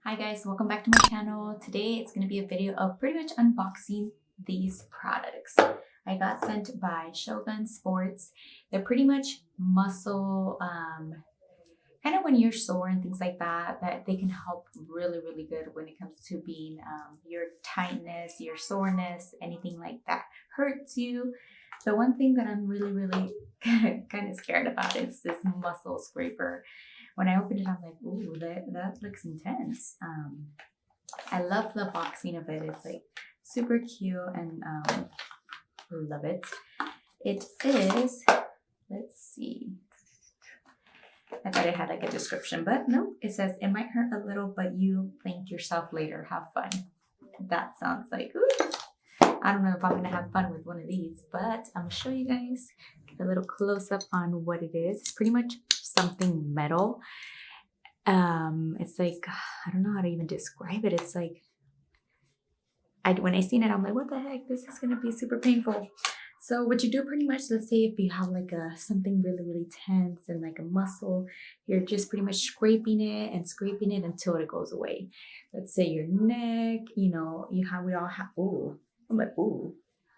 Hi guys, welcome back to my channel. Today it's going to be a video of pretty much unboxing these products. I got sent by Shogun Sports. They're pretty much muscle, kind of when you're sore and things like that, that they can help really good when it comes to being your tightness, your soreness, anything like that hurts you. The one thing that I'm really kind of scared about is this muscle scraper. When I opened it, I'm like, ooh, that looks intense. I love the boxing of it. It's like super cute and love it. It is, let's see. I thought it had like a description, but no, it says it might hurt a little, but you thank yourself later. Have fun. That sounds like, ooh. I don't know if I'm gonna have fun with one of these, but I'm gonna show you guys, get a little close up on what it is. It's pretty much something metal. It's like, I don't know how to even describe it. It's like, when I seen it, I'm like, what the heck? This is gonna be super painful. So what you do pretty much, let's say if you have like something really tense and like a muscle, you're just pretty much scraping it until it goes away. Let's say your neck, we all have, ooh, I'm like, ooh,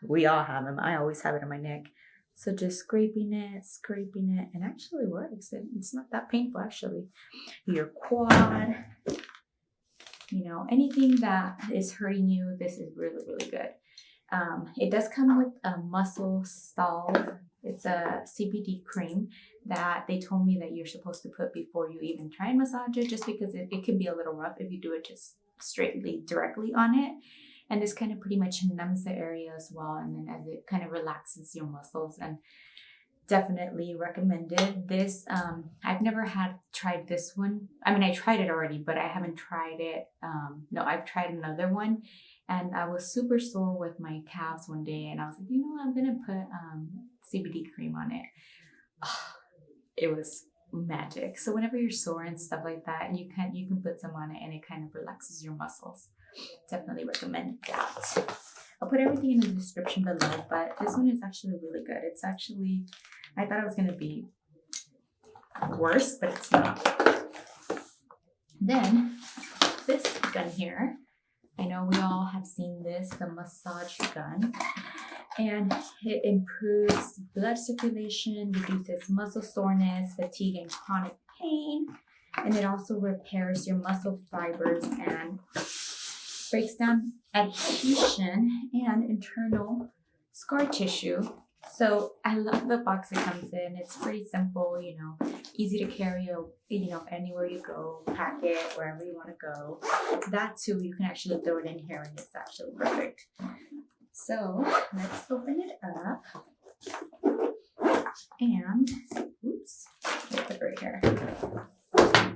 we all have them. I always have it on my neck. So just scraping it, and actually works. It's not that painful, actually. Your quad, anything that is hurting you, this is really good. It does come with a muscle salve. It's a CBD cream that they told me that you're supposed to put before you even try and massage it, just because it can be a little rough if you do it just directly on it. And this kind of pretty much numbs the area as well. And then as it kind of relaxes your muscles, and definitely recommended. This, I've never tried this one. I mean, I tried it already, but I haven't tried it. No, I've tried another one, and I was super sore with my calves one day, and I was like, I'm gonna put CBD cream on it. It was magic. So whenever you're sore and stuff like that, you can put some on it, and it kind of relaxes your muscles. Definitely recommend that. I'll put everything in the description below, but this one is actually really good. It's actually, I thought it was gonna be worse, but it's not. Then this gun here, I know we all have seen this, the massage gun, and it improves blood circulation, reduces muscle soreness, fatigue, and chronic pain, and it also repairs your muscle fibers and breaks down adhesion and internal scar tissue. So I love the box it comes in. It's pretty simple, easy to carry, anywhere you go, pack it wherever you want to go. That too, you can actually throw it in here, and it's actually perfect. So let's open it up. And, oops, I'll put it right here. Sorry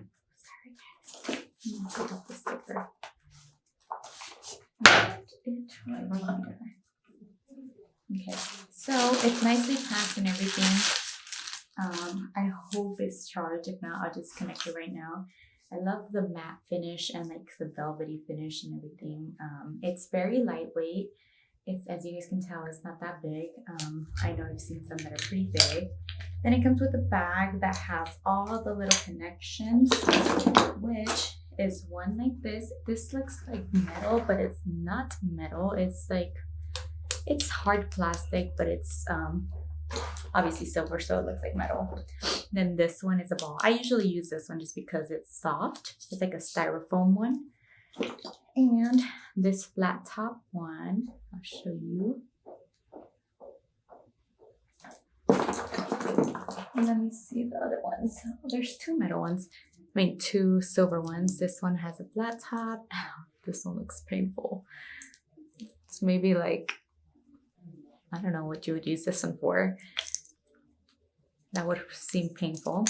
guys. I'm gonna put the sticker. Okay, so it's nicely packed and everything. I hope it's charged. If not, I'll just connect it right now. I love the matte finish and like the velvety finish and everything. It's very lightweight. It's, as you guys can tell, it's not that big. I know I've seen some that are pretty big. Then it comes with a bag that has all the little connections, which is one like this. This looks like metal, but it's not metal. It's like, it's hard plastic, but it's obviously silver, so it looks like metal. Then this one is a ball. I usually use this one just because it's soft. It's like a styrofoam one. And this flat top one, I'll show you. And let me see the other ones. Oh, there's two metal ones. Two silver ones. This one has a flat top. This one looks painful. It's maybe like, I don't know what you would use this one for. That would seem painful.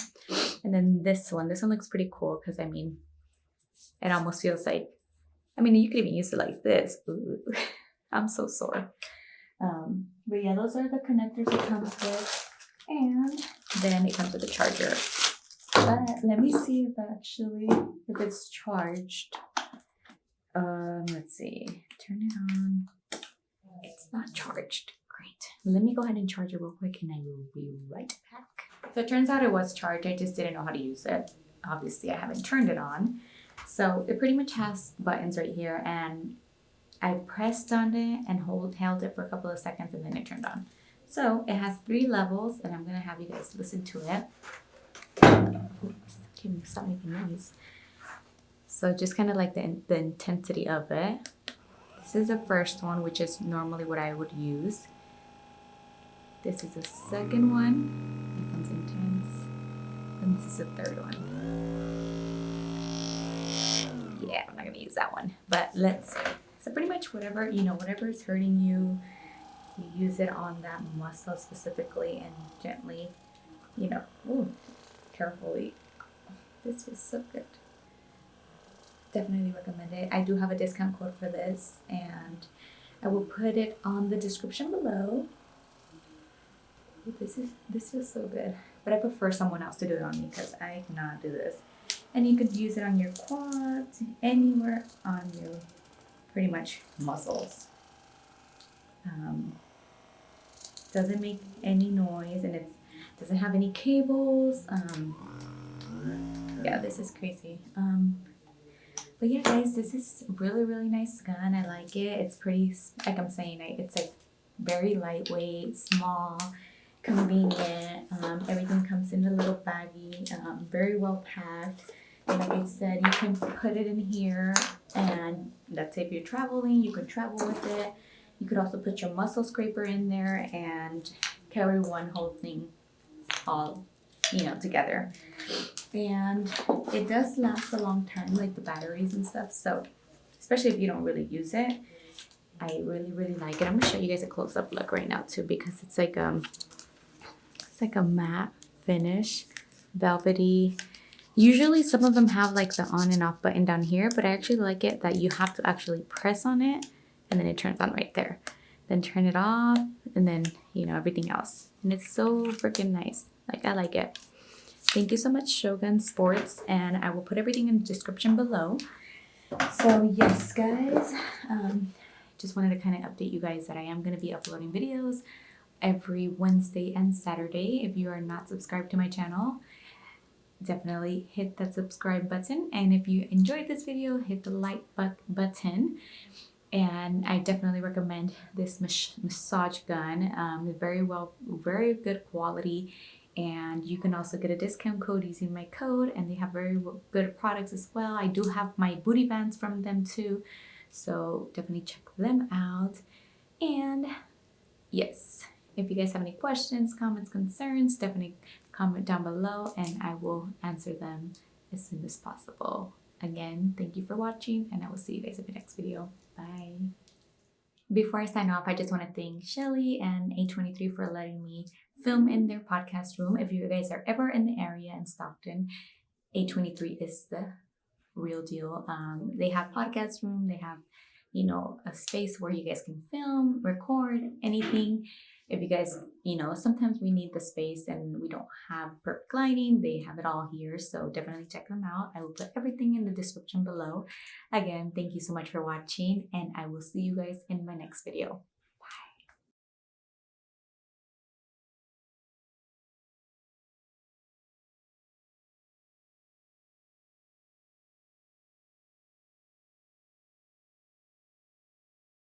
And then this one looks pretty cool because it almost feels like, you could even use it like this. Ooh, I'm so sore. But yeah, those are the connectors it comes with. And then it comes with a charger. But let me see if it's charged. Let's see. Turn it on. It's not charged. Great. Let me go ahead and charge it real quick, and I will be right back. So it turns out it was charged. I just didn't know how to use it. Obviously, I haven't turned it on. So it pretty much has buttons right here, and I pressed on it and held it for a couple of seconds, and then it turned on. So it has 3 levels, and I'm gonna have you guys listen to it. Oops, can't stop making noise. So just kind of like the intensity of it. This is the first one, which is normally what I would use. This is the second one. It becomes intense. And this is the third one. Yeah, I'm not gonna use that one. But let's see. So pretty much whatever, whatever is hurting you, you use it on that muscle specifically and gently, ooh, carefully. This feels so good. Definitely recommend it. I do have a discount code for this, and I will put it on the description below. Ooh, this feels so good, but I prefer someone else to do it on me because I cannot do this. And you could use it on your quads, anywhere on your pretty much muscles. Doesn't make any noise, and it doesn't have any cables. Yeah, this is crazy. But yeah, guys, this is really, really nice gun. I like it. It's pretty, like I'm saying, it's like very lightweight, small, convenient. Everything comes in a little baggie, very well packed. And like I said, you can put it in here, and let's say if you're traveling, you can travel with it. You could also put your muscle scraper in there and carry one whole thing all, together. And it does last a long time, like the batteries and stuff. So especially if you don't really use it, I really, really like it. I'm gonna show you guys a close-up look right now too, because it's like a matte finish, velvety. Usually some of them have like the on and off button down here, but I actually like it that you have to actually press on it and then it turns on right there. Then turn it off, and then, everything else. And it's so freaking nice. Like, I like it. Thank you so much, Shogun Sports, and I will put everything in the description below. So yes, guys, just wanted to kind of update you guys that I am going to be uploading videos every Wednesday and Saturday. If you are not subscribed to my channel, definitely hit that subscribe button. And if you enjoyed this video, hit the like button. And I definitely recommend this massage gun. Very good quality. And you can also get a discount code using my code, and they have very good products as well. I do have my booty bands from them too, so definitely check them out. And yes, if you guys have any questions, comments, concerns, definitely comment down below and I will answer them as soon as possible. Again, thank you for watching, and I will see you guys in the next video. Bye. Before I sign off, I just want to thank Shelly and A23 for letting me film in their podcast room. If you guys are ever in the area in Stockton, A23 is the real deal. They have podcast room. They have, a space where you guys can film, record, anything. If you guys, sometimes we need the space and we don't have perfect lighting. They have it all here. So definitely check them out. I will put everything in the description below. Again, thank you so much for watching, and I will see you guys in my next video.